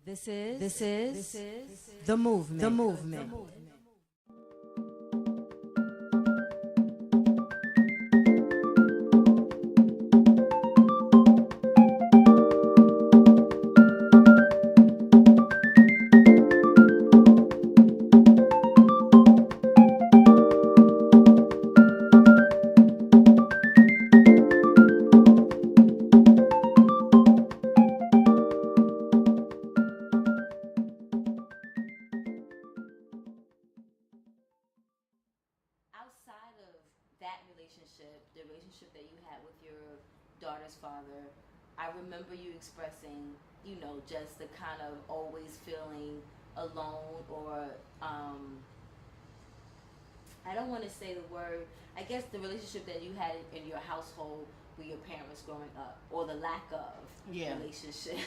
This is the movement. The movement. Outside of that relationship, the relationship that you had with your daughter's father, I remember you expressing, just the kind of always feeling alone or, I don't want to say the word, I guess the relationship that you had in your household with your parents growing up, or the lack of relationship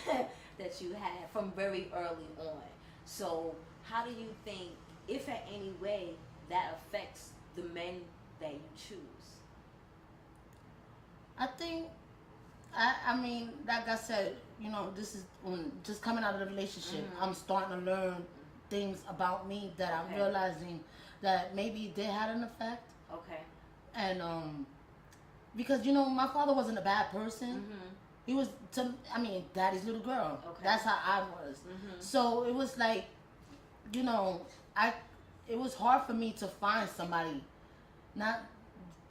that you had from very early on. So, how do you think, if at any way, that affects the men that you choose? I think, I mean, like I said, this is when just coming out of the relationship, I'm starting to learn things about me that I'm realizing that maybe they had an effect. Okay. And, because, my father wasn't a bad person. He was, daddy's little girl. Okay. That's how I was. So it was like, it was hard for me to find somebody, not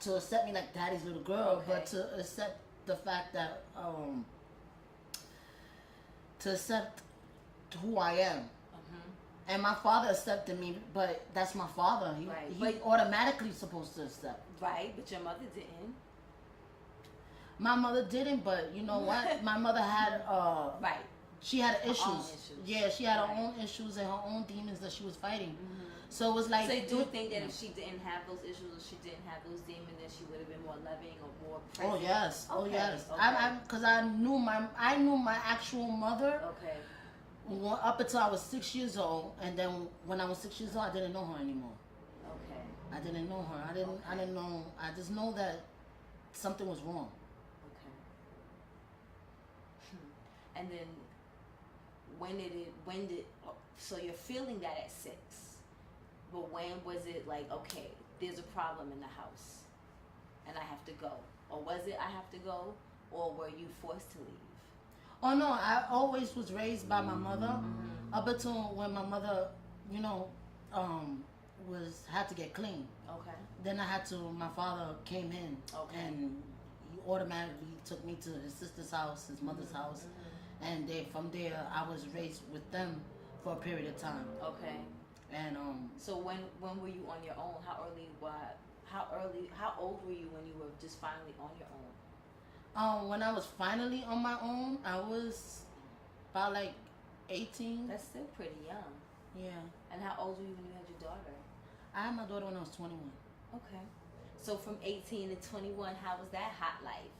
to accept me like daddy's little girl, but to accept the fact that, to accept who I am. And my father accepted me, but that's my father. He automatically supposed to accept. Right, but your mother didn't. My mother didn't, but you know what? My mother had, she had issues. Yeah, she had her own issues and her own demons that she was fighting. So it was like. So do you think that if she didn't have those issues, or she didn't have those demons, then she would have been more loving or more present? Oh yes, okay. Oh yes. Okay. Because I knew my actual mother. Okay. Up until I was 6 years old, and then when I was 6 years old, I didn't know her anymore. Okay. I didn't know her. I didn't know. I just know that something was wrong. Okay. And then when did so you're feeling that at 6, but when was it like, okay, there's a problem in the house and I have to go? Or was it I have to go, or were you forced to leave? Oh no, I always was raised by my mother, up until when my mother, had to get clean. Okay. Then my father came in, and he automatically took me to his sister's house, his mother's house, and from there I was raised with them for a period of time. Okay. And so when were you on your own? How old were you when you were just finally on your own? When I was finally on my own, I was about like 18. That's still pretty young. Yeah. And how old were you when you had your daughter? I had my daughter when I was 21. Okay. So from 18 to 21, how was that hot life?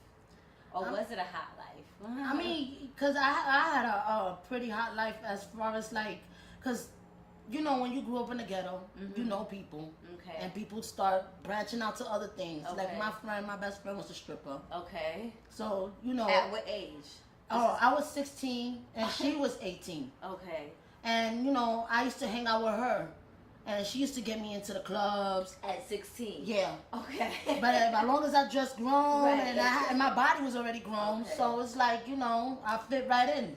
Or was it a hot life? I mean, because I had a pretty hot life as far as like, because, when you grew up in the ghetto, you know people. Okay. And people start branching out to other things. Okay. Like my best friend was a stripper. Okay. So, At what age? Oh, I was 16 and she was 18. Okay. And, I used to hang out with her. And she used to get me into the clubs. At 16? Yeah. Okay. But as long as I dressed grown and my body was already grown, so it's like, I fit right in.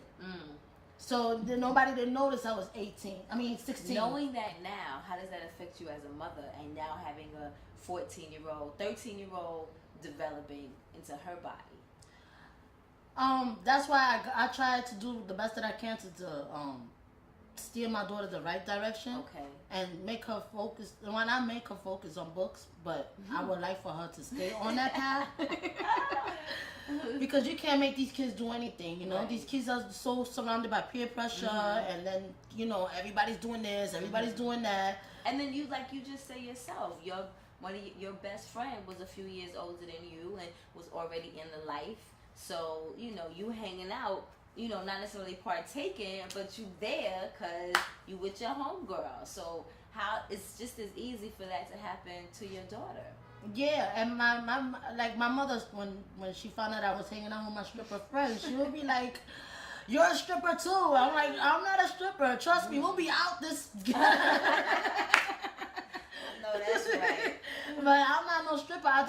So nobody didn't notice I was 16. Knowing that now, how does that affect you as a mother, and now having a 14-year-old, 13-year-old developing into her body? That's why I try to do the best that I can to steer my daughter the right direction. Okay. And make her focus. When I make her focus on books, but I would like for her to stay on that path. Because you can't make these kids do anything, Right. These kids are so surrounded by peer pressure, and then, everybody's doing this, everybody's doing that. And then you just say yourself, your best friend was a few years older than you and was already in the life. So, you hanging out, not necessarily partaking, but you there because you with your homegirl. So how it's just as easy for that to happen to your daughter. Yeah, and my mother, when she found out I was hanging out with my stripper friends, she would be like, You're a stripper too. I'm like, I'm not a stripper. Trust me, we'll be out this. No, that's right. But I'm not no stripper. I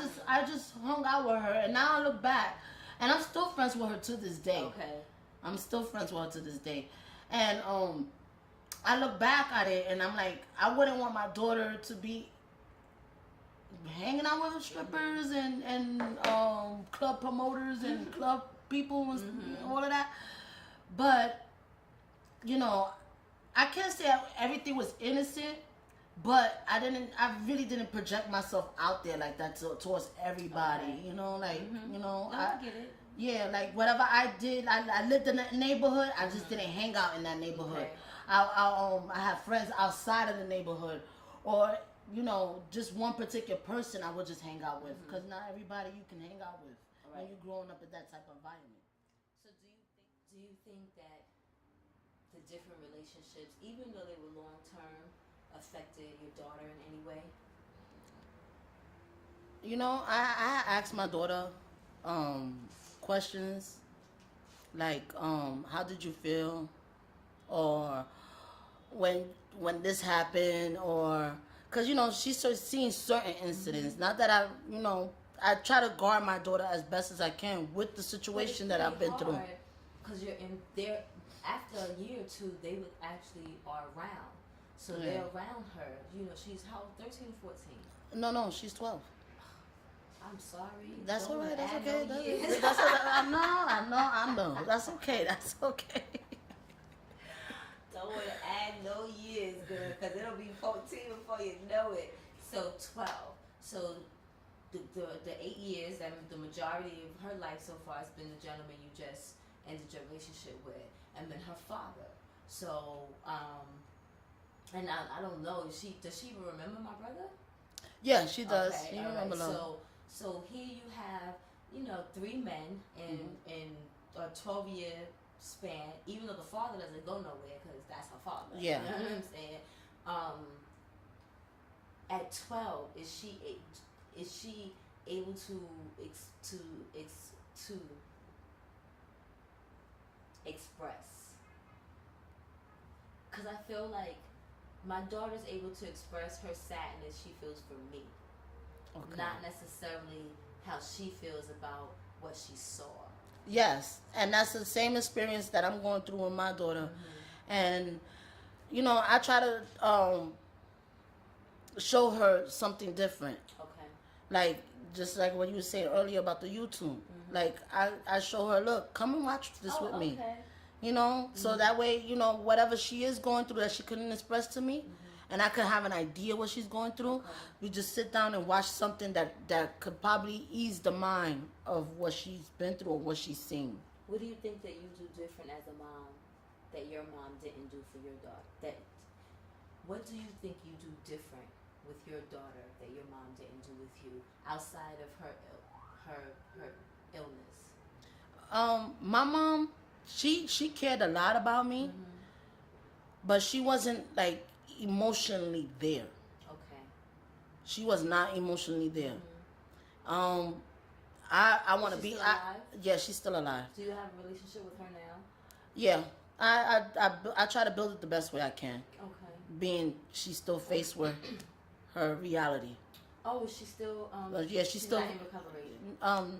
just hung out with her, and now I look back, and I'm still friends with her to this day. Okay. I'm still friends with her to this day, and I look back at it, and I'm like, I wouldn't want my daughter to be hanging out with strippers and club promoters and club people and all of that. But you know, I can't say everything was innocent, but I really didn't project myself out there like that towards everybody. Okay. You know, like you know, No, I get it. Yeah, like whatever I did, I lived in that neighborhood. I just didn't hang out in that neighborhood. Okay. I have friends outside of the neighborhood, or you know, just one particular person I would just hang out with, because not everybody you can hang out with when you're growing up in that type of environment. So do you think that the different relationships, even though they were long term, affected your daughter in any way? You know, I asked my daughter questions like, how did you feel, or when this happened, or because you know she's seen certain incidents. Not that I try to guard my daughter as best as I can with the situation that I've been through. Because you're in there after a year or two, they would actually are around. So they're around her. You know, she's how 13, 14. No, she's 12. I'm sorry. That's all right. That's add okay. no years. I know. That's okay. That's okay. Don't want to add no years, girl, because it'll be 14 before you know it. So 12. So the 8 years, that the majority of her life so far has been the gentleman you just ended your relationship with, and then her father. So and I don't know. Does she even remember my brother? Yeah, she does. Okay, You all remember right. So here you have, 3 men in a 12-year span, even though the father doesn't go nowhere because that's her father. Yeah. You know what I'm saying? At 12, is she able to express? Because I feel like my daughter's able to express her sadness she feels for me. Okay. Not necessarily how she feels about what she saw. Yes, and that's the same experience that I'm going through with my daughter. And I try to show her something different. Okay. Like just like what you were saying earlier about the YouTube. Like I show her, look, come and watch this with me. So that way, whatever she is going through that she couldn't express to me, and I could have an idea what she's going through. We just sit down and watch something that could probably ease the mind of what she's been through or what she's seen. What do you think that you do different as a mom that your mom didn't do for your daughter? What do you think you do different with your daughter that your mom didn't do with you outside of her illness? My mom, she cared a lot about me, but she wasn't like emotionally there. Okay. She was not emotionally there. I want to be. Alive? Yeah, she's still alive. Do you have a relationship with her now? Yeah, I try to build it the best way I can. Okay. Being she's still faced with her reality. Oh, is she still? Yeah, she's still not in recovery.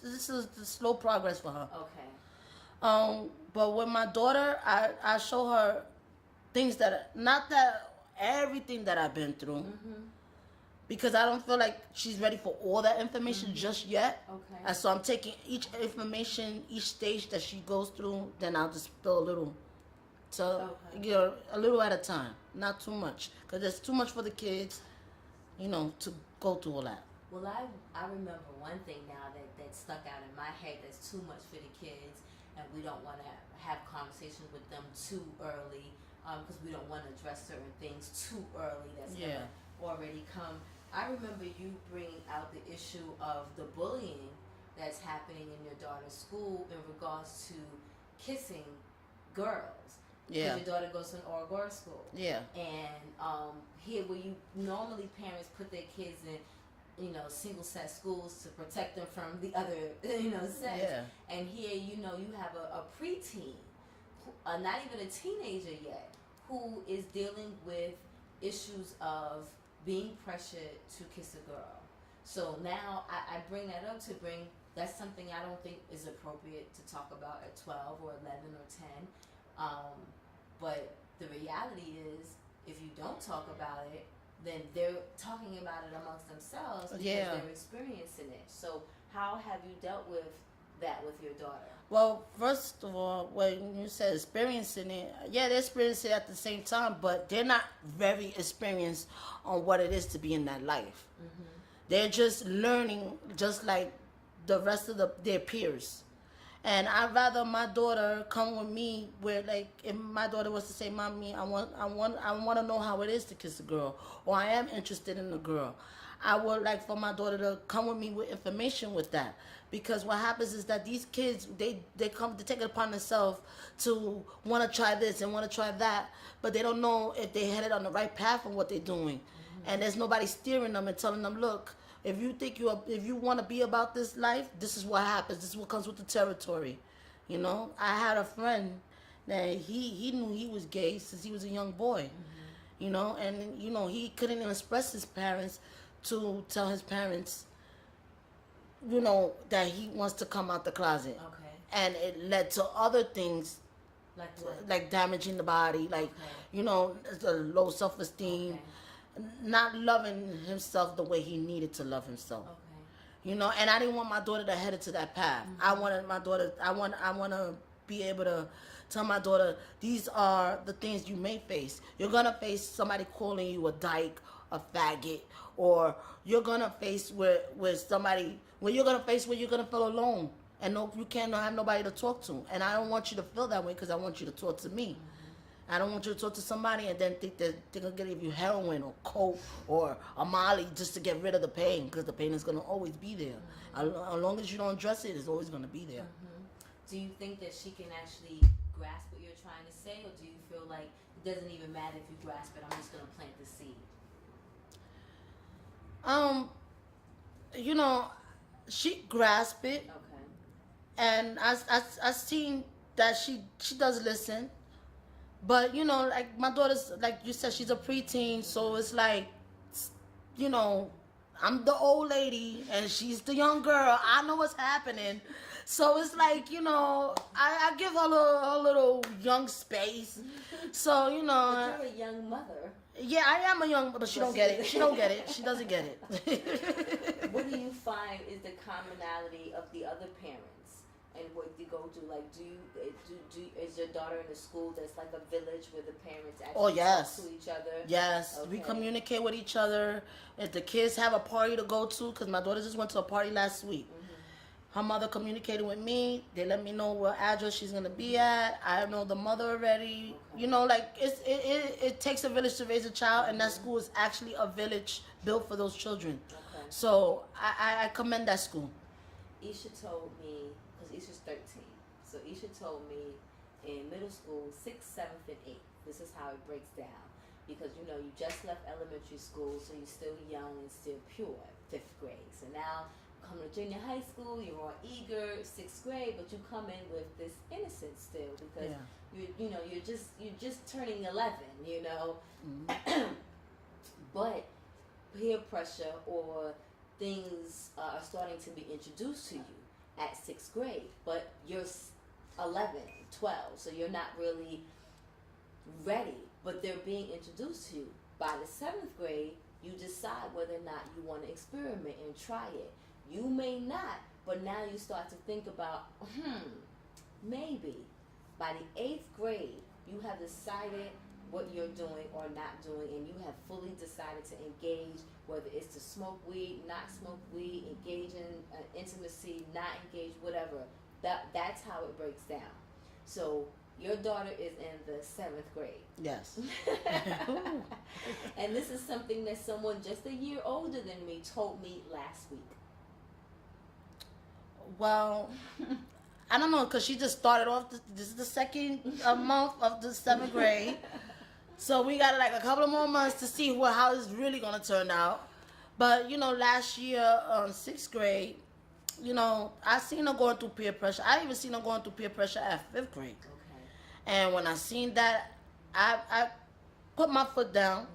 This is the slow progress for her. Okay. But with my daughter, I show her things not that everything that I've been through, because I don't feel like she's ready for all that information just yet. Okay. And so I'm taking each information, each stage that she goes through, then I'll just spill a little. So, a little at a time, not too much, because there's too much for the kids, to go through all that. Well, I remember one thing now that stuck out in my head that's too much for the kids, and we don't want to have conversations with them too early, because we don't want to address certain things too early that's already come. I remember you bringing out the issue of the bullying that's happening in your daughter's school in regards to kissing girls. Yeah. Because your daughter goes to an all-girls school. Yeah. And here where you normally parents put their kids in single sex schools to protect them from the other, sex. Yeah. And here, you have a preteen not even a teenager yet, who is dealing with issues of being pressured to kiss a girl. So now I bring that up to bring, that's something I don't think is appropriate to talk about at 12 or 11 or 10. But the reality is, if you don't talk about it, then they're talking about it amongst themselves because they're experiencing it. So how have you dealt with that with your daughter? Well, first of all, when you said experiencing it, yeah, they're experiencing it at the same time, but they're not very experienced on what it is to be in that life. Mm-hmm. They're just learning, just like the rest of their peers. And I'd rather my daughter come with me where, like, if my daughter was to say, "Mommy, I want to know how it is to kiss a girl," or "I am interested in a girl," I would like for my daughter to come with me with information with that. Because what happens is that these kids, they take it upon themselves to want to try this and want to try that, but they don't know if they're headed on the right path of what they're doing. Mm-hmm. And there's nobody steering them and telling them, "Look, if you want to be about this life, this is what happens. This is what comes with the territory." You know, I had a friend that he knew he was gay since he was a young boy. Mm-hmm. You know, and you know he couldn't even express his parents to tell his parents, you know, that he wants to come out the closet. Okay. And it led to other things, like damaging the body, like you know, the low self-esteem. Okay. Not loving himself the way he needed to love himself. Okay. You know, and I didn't want my daughter to head into that path. Mm-hmm. I wanted my daughter, I want to be able to tell my daughter, these are the things you may face. You're going to face somebody calling you a dyke, a faggot, or you're going to face where you're going to feel alone. And no, you can't have nobody to talk to. And I don't want you to feel that way because I want you to talk to me. Mm-hmm. I don't want you to talk to somebody and then think that they're going to give you heroin or coke or a molly just to get rid of the pain, because the pain is going to always be there. Mm-hmm. As long as you don't address it, it's always going to be there. Mm-hmm. Do you think that she can actually grasp what you're trying to say, or do you feel like it doesn't even matter if you grasp it, I'm just going to plant the seed? You know, she grasped it. Okay. And I seen that she does listen. But, you know, like my daughter's, like you said, she's a preteen, so it's like, you know, I'm the old lady and she's the young girl. I know what's happening. So it's like, you know, I give her a little young space. So, you know. But you're a young mother. Yeah, I am a young mother. She don't get it. She don't get it. She doesn't get it. What do you find is the commonality of the other parents? And what you go to, like, is your daughter in a school that's like a village where the parents actually talk to each other? Yes, okay. We communicate with each other. If the kids have a party to go to, because my daughter just went to a party last week. Mm-hmm. Her mother communicated with me. They let me know what address she's going to be at. I know the mother already. Okay. You know, like, it takes a village to raise a child, and that school is actually a village built for those children. Okay. So I commend that school. Isha told me, Isha's 13. So Isha told me in middle school, 6th, 7th, and 8th. This is how it breaks down. Because, you know, you just left elementary school, so you're still young and still pure, 5th grade. So now, come to junior high school, you're all eager, 6th grade, but you come in with this innocence still. Because, you're just turning 11, you know. Mm-hmm. But peer pressure or things are starting to be introduced to you at 6th grade, but you're 11, 12, so you're not really ready, but they're being introduced to you. By the 7th grade, you decide whether or not you want to experiment and try it. You may not, but now you start to think about, maybe. By the 8th grade, you have decided what you're doing or not doing, and you have fully decided to engage, whether it's to smoke weed, not smoke weed, engage in intimacy, not engage, whatever. That's how it breaks down. So your daughter is in the 7th grade. Yes. And this is something that someone just a year older than me told me last week. Well, I don't know, because she just started off, this is the second month of the 7th grade. So we got like a couple of more months to see how it's really going to turn out. But, you know, last year, 6th grade, you know, I seen her going through peer pressure. I even seen her going through peer pressure at 5th grade. Okay. And when I seen that, I put my foot down,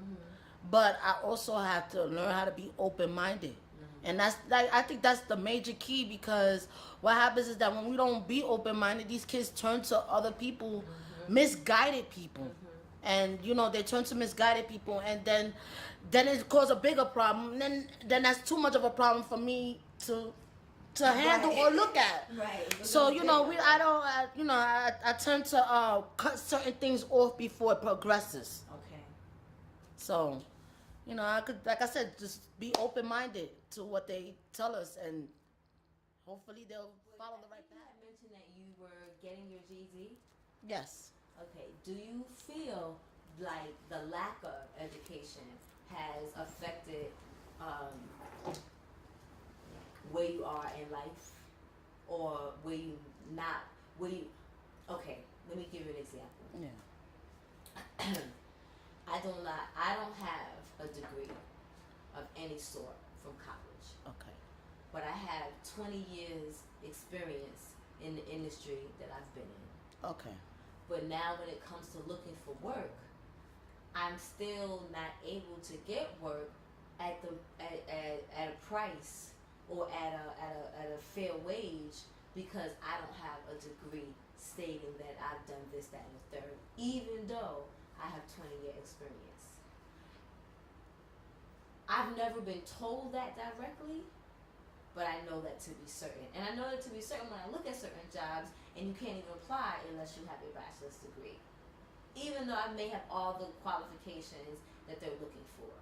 but I also have to learn how to be open minded. And that's like I think that's the major key, because what happens is that when we don't be open minded, these kids turn to other people, misguided people, and they turn to misguided people, and then it causes a bigger problem. And then that's too much of a problem for me to handle or look at. Right. So I tend to cut certain things off before it progresses. Okay. So, I could, like I said, just be open minded to what they tell us, and hopefully they'll follow the right You path. had mentioned that you were getting your GED. Yes. Okay. Do you feel like the lack of education has affected where you are in life, or where you not where you? Okay. Let me give you an example. Yeah. I don't have a degree of any sort from college, Okay. but I have 20 years experience in the industry that I've been in. Okay. But now when it comes to looking for work, I'm still not able to get work at a price or at a fair wage, because I don't have a degree stating that I've done this, that, and the third, even though I have 20-year experience. I've never been told that directly, but I know that to be certain. And I know that to be certain when I look at certain jobs, and you can't even apply unless you have a bachelor's degree, even though I may have all the qualifications that they're looking for.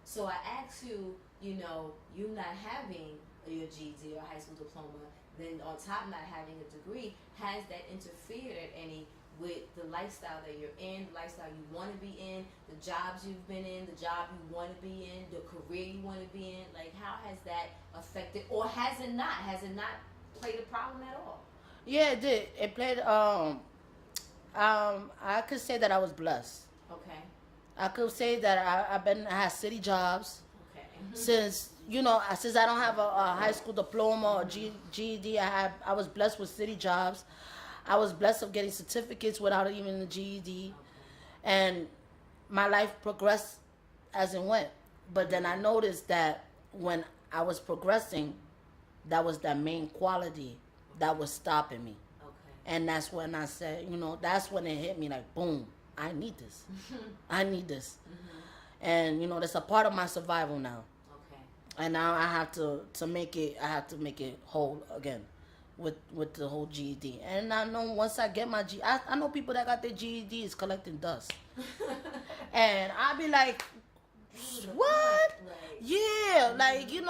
So I ask you, you not having your GED or high school diploma, then on top not having a degree, has that interfered any with the lifestyle that you're in, the lifestyle you want to be in, the jobs you've been in, the job you want to be in, the career you want to be in? Like, how has that affected, or has it not? Has it not played a problem at all? Yeah, it did. It played. I could say that I was blessed. Okay. I could say that I had city jobs. Okay. Since since I don't have a high school diploma or GED, I was blessed with city jobs. I was blessed of getting certificates without even a GED, and my life progressed as it went. But then I noticed that when I was progressing, that was that main quality that was stopping me. Okay. And that's when I said, that's when it hit me like, boom, I need this. I need this. And, that's a part of my survival now. Okay. And now I have to make it whole again with the whole GED. And I know once I get my I know people that got their GEDs collecting dust. And I'll be like, what? Right. Yeah, like you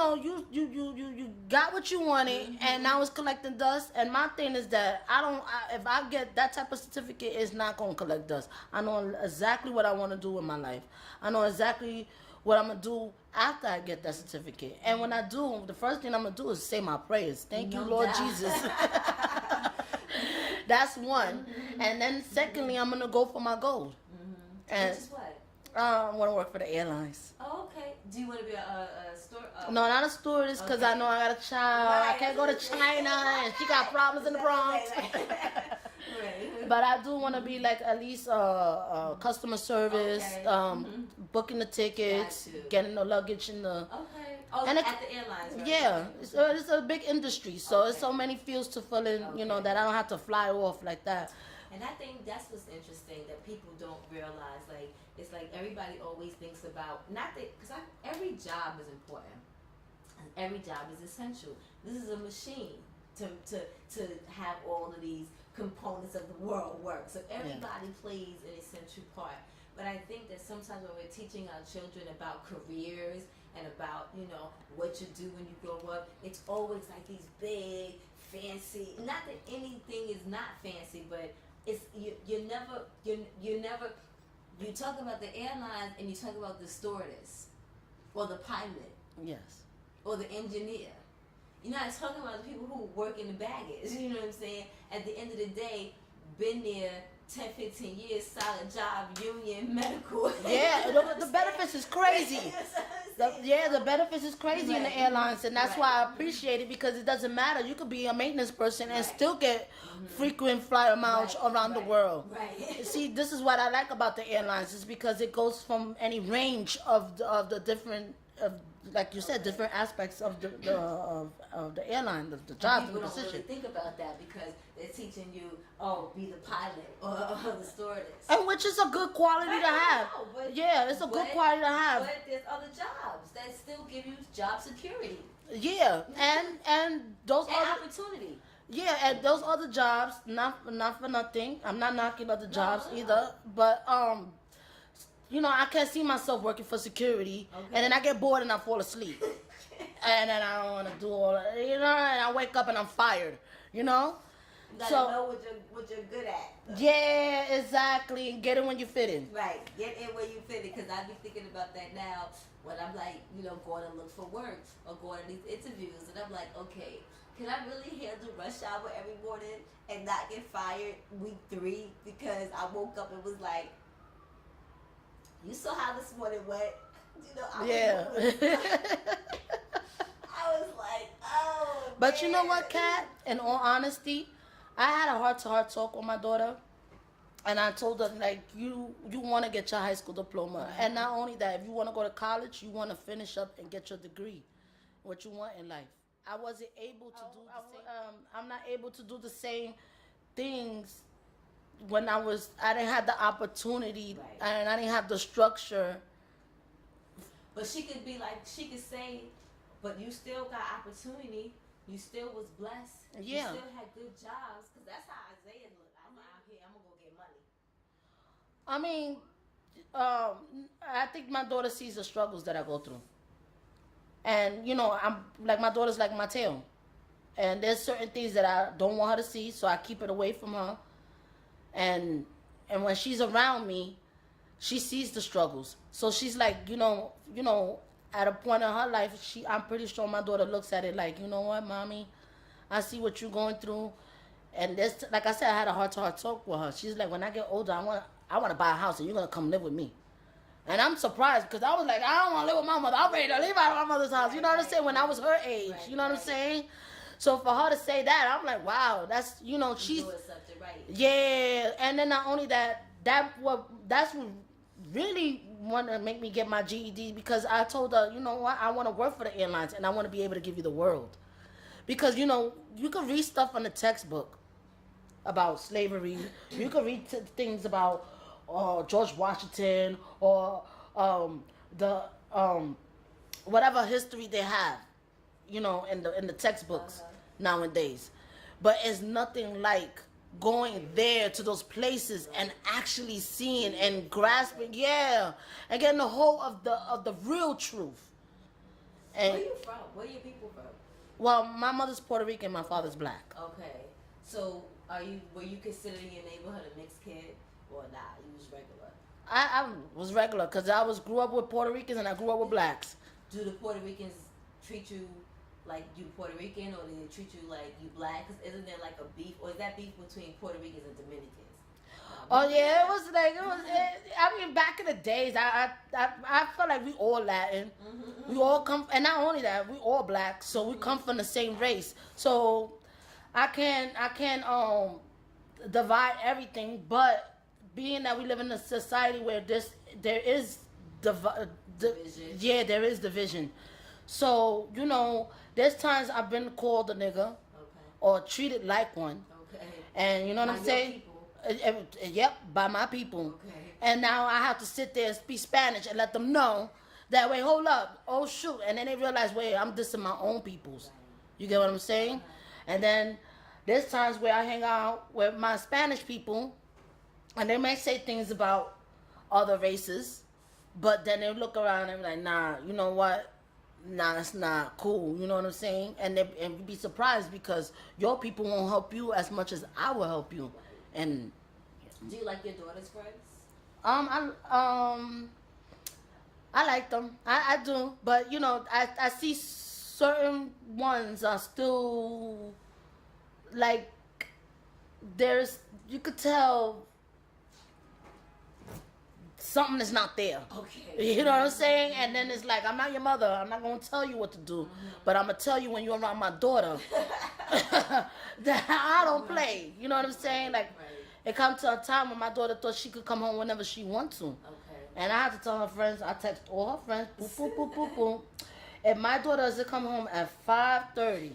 got what you wanted, and now it's collecting dust. And my thing is that if I get that type of certificate, it's not gonna collect dust. I know exactly what I want to do with my life. I know exactly what I'm gonna do after I get that certificate. And when I do, the first thing I'm gonna do is say my prayers. Thank you, Lord Jesus. That's one. And then secondly, I'm gonna go for my goal. And Which is what? I want to work for the airlines. Oh, okay. Do you want to be a store? No, not a stewardess, because Okay. I know I got a child. Right. I can't go to China, and she got problems in the Bronx. Right. But I do want to be like at least customer service, Okay. booking the tickets, Got you. getting the luggage in the. Okay. Oh, And at the airlines, right? Yeah, it's a big industry, so Okay. it's so many fields to fill in, Okay. that I don't have to fly off like that. And I think that's what's interesting that people don't realize. Like, it's like everybody always thinks about, not that, because every job is important. And every job is essential. This is a machine to have all of these components of the world work. So everybody plays an essential part. But I think that sometimes when we're teaching our children about careers and about, what you do when you grow up, it's always like these big, fancy, not that anything is not fancy, but it's you never you talk about the airlines and you talk about the stewardess or the pilot Yes. or the engineer. You're not talking about the people who work in the baggage. You know what I'm saying? At the end of the day, been there, 10, 15 years, solid job, union, medical. Yeah, the benefits is crazy. The benefits is crazy in the airlines, and that's why I appreciate it, because it doesn't matter. You could be a maintenance person and still get frequent flyer miles around the world. Right. See, this is what I like about the airlines, is because it goes from any range of the different, like you said, different aspects of the airline, the job and the People don't position. really think about that because they're teaching you, be the pilot or the stewardess. And which is a good quality to have. It's a good quality to have. But there's other jobs that still give you job security. Yeah, and those and other opportunity. Yeah, and those other jobs, not for nothing. I'm not knocking other jobs either, but I can't see myself working for security, and then I get bored and I fall asleep, and then I don't want to do all that, and I wake up and I'm fired, You gotta know what you're good at. Yeah, exactly. And get it when you fit in. Right, get in where you fit in, because I be thinking about that now when I'm like, going to look for work or going to these interviews, and I'm like, okay, can I really handle rush hour every morning and not get fired week 3 because I woke up and was like, you saw how this morning went? I was like, oh. But man. you know what, Kat? In all honesty, I had a heart-to-heart talk with my daughter, and I told her, like, you want to get your high school diploma, and not only that, if you want to go to college, you want to finish up and get your degree, what you want in life. I wasn't able to do the same. I'm not able to do the same things when I didn't have the opportunity, and I didn't have the structure. But she could say, but you still got opportunity. You still was blessed. Yeah. You still had good jobs. Because that's how Isaiah looked. I'm out here. I'm going to go get money. I mean, I think my daughter sees the struggles that I go through. And, I'm like, my daughter's like my tail. And there's certain things that I don't want her to see, so I keep it away from her. And when she's around me, she sees the struggles. So she's like, at a point in her life, I'm pretty sure my daughter looks at it like, you know what, mommy, I see what you're going through. And this, like I said, I had a heart-to-heart talk with her. She's like, when I get older, I want to buy a house, and you're going to come live with me. And I'm surprised, because I was like, I don't want to live with my mother. I'm ready to leave out of my mother's house. You know what I'm saying? When I was her age. You know what I'm saying? So for her to say that, I'm like, wow, that's, she's... Doing something right. Yeah. And then not only that, that's what really wanted to make me get my GED, because I told her, you know what, I want to work for the airlines, and I want to be able to give you the world. Because, you can read stuff on the textbook about slavery. You can read things about George Washington or whatever history they have, in the textbooks nowadays. But it's nothing like going there to those places and actually seeing and grasping, and getting the whole of the real truth. And where you from? Where are your people from? Well, my mother's Puerto Rican, my father's black. Okay, so were you considering your neighborhood a mixed kid or not? You was regular. I was regular because I grew up with Puerto Ricans and I grew up with blacks. Do the Puerto Ricans treat you like you Puerto Rican, or do they treat you like you black? Cause isn't there like a beef, or is that beef between Puerto Ricans and Dominicans? Oh yeah, it was. I mean, back in the days, I felt like we all Latin. Mm-hmm. We all come, and not only that, we all black, so we come from the same race. So I can't divide everything, but being that we live in a society where there is division. Yeah, there is division. So there's times I've been called a nigga, or treated like one, and you know what I'm saying. People. Yep, by my people. Okay. And now I have to sit there and speak Spanish and let them know that, wait, hold up, oh shoot, and then they realize, wait, I'm dissing my own peoples. You get what I'm saying? And then there's times where I hang out with my Spanish people, and they may say things about other races, but then they look around and be like, nah, you know what? Nah, that's not cool. You know what I'm saying? And you'd be surprised because your people won't help you as much as I will help you. And do you like your daughter's friends? I like them. I do, but I see certain ones are still like you could tell something is not there. Okay. You know what I'm saying? And then it's like, I'm not your mother. I'm not going to tell you what to do. But I'm going to tell you when you're around my daughter that I don't play. You know what I'm saying? Like, it come to a time when my daughter thought she could come home whenever she wants to. Okay. And I had to tell her friends, I text all her friends, boop, boop, boop, boop, boop. If my daughter doesn't come home at 5:30,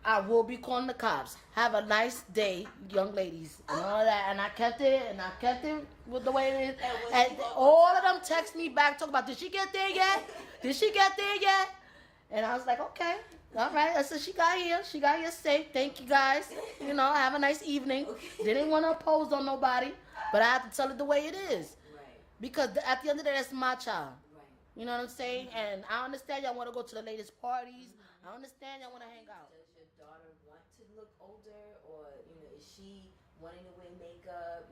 I will be calling the cops. Have a nice day, young ladies, and all that. And I kept it with the way it is. And all of them text me back, talk about, did she get there yet? Did she get there yet? And I was like, okay, all right. I said, she got here safe. Thank you, guys. You know, have a nice evening. Didn't want to oppose on nobody, but I had to tell it the way it is. Right. Because at the end of the day, that's my child. Right. You know what I'm saying? And I understand y'all want to go to the latest parties. I understand y'all want to hang out. Does your daughter want to look older, or is she wanting to wear makeup?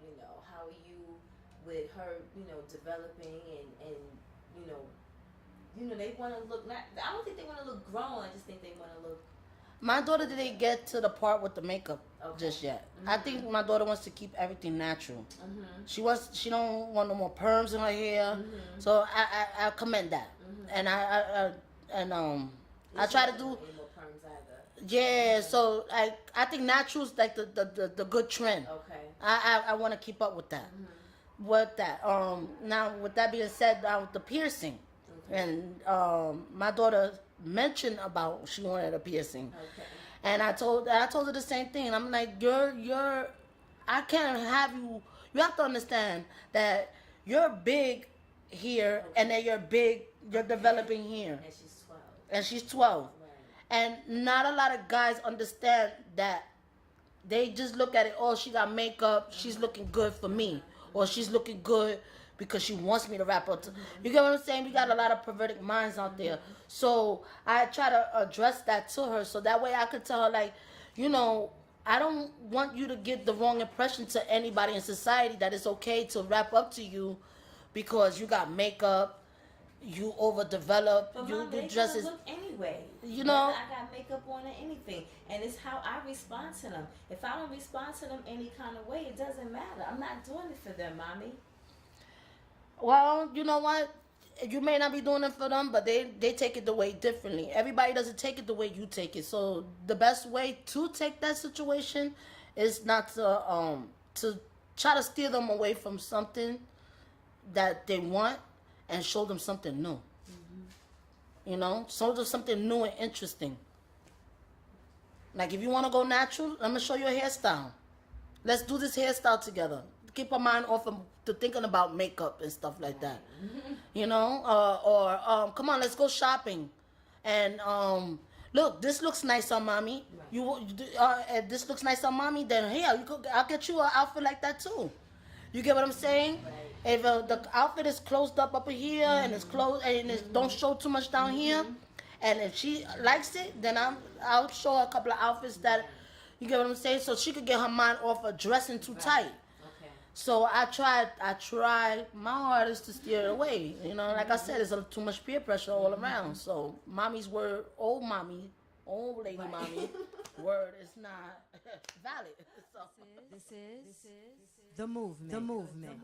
How are you with her? Developing and they want to look. I don't think they want to look grown. I just think they want to look. My daughter didn't get to the part with the makeup just yet. Mm-hmm. I think my daughter wants to keep everything natural. Mm-hmm. She don't want no more perms in her hair. Mm-hmm. So I commend that. Mm-hmm. And I try to do. Any more perms either. Yeah, so I think natural's like the good trend. Okay. I want to keep up with that. Mm-hmm. With that. Now with that being said, with the piercing, and my daughter mentioned about she wanted a piercing. Okay. And I told her the same thing. I'm like, I can't have you. You have to understand that you're big here, and then you're developing here. And she's 12. And she's 12. Right. And not a lot of guys understand that. They just look at it, oh, she got makeup, she's looking good for me. Or she's looking good because she wants me to rap her. You get what I'm saying? We got a lot of perverted minds out there. So I try to address that to her so that way I could tell her, like, I don't want you to get the wrong impression to anybody in society that it's okay to rap up to you because you got makeup, you overdeveloped, but you they dresses. look anyway. You know, I got makeup on or anything, and it's how I respond to them. If I don't respond to them any kind of way, it doesn't matter. I'm not doing it for them, mommy. Well, you know what? You may not be doing it for them, but they take it the way differently. Everybody doesn't take it the way you take it. So the best way to take that situation is not to try to steer them away from something that they want and show them something new. Show them something new and interesting. Like if you want to go natural, I'm gonna show you a hairstyle. Let's do this hairstyle together. Keep our mind off of to thinking about makeup and stuff like that. Or come on, let's go shopping. And look, this looks nice on mommy. This looks nice on mommy. Then here, I'll get you an outfit like that too. You get what I'm saying? If the outfit is closed up here and it's closed and it don't show too much down here, and if she likes it, then I'll show her a couple of outfits that, you get what I'm saying, so she could get her mind off of dressing too tight. Okay. So I try my hardest to steer it away. Like I said, there's too much peer pressure all around. So mommy's word, old lady mommy, word is not valid. So This is the movement. The movement.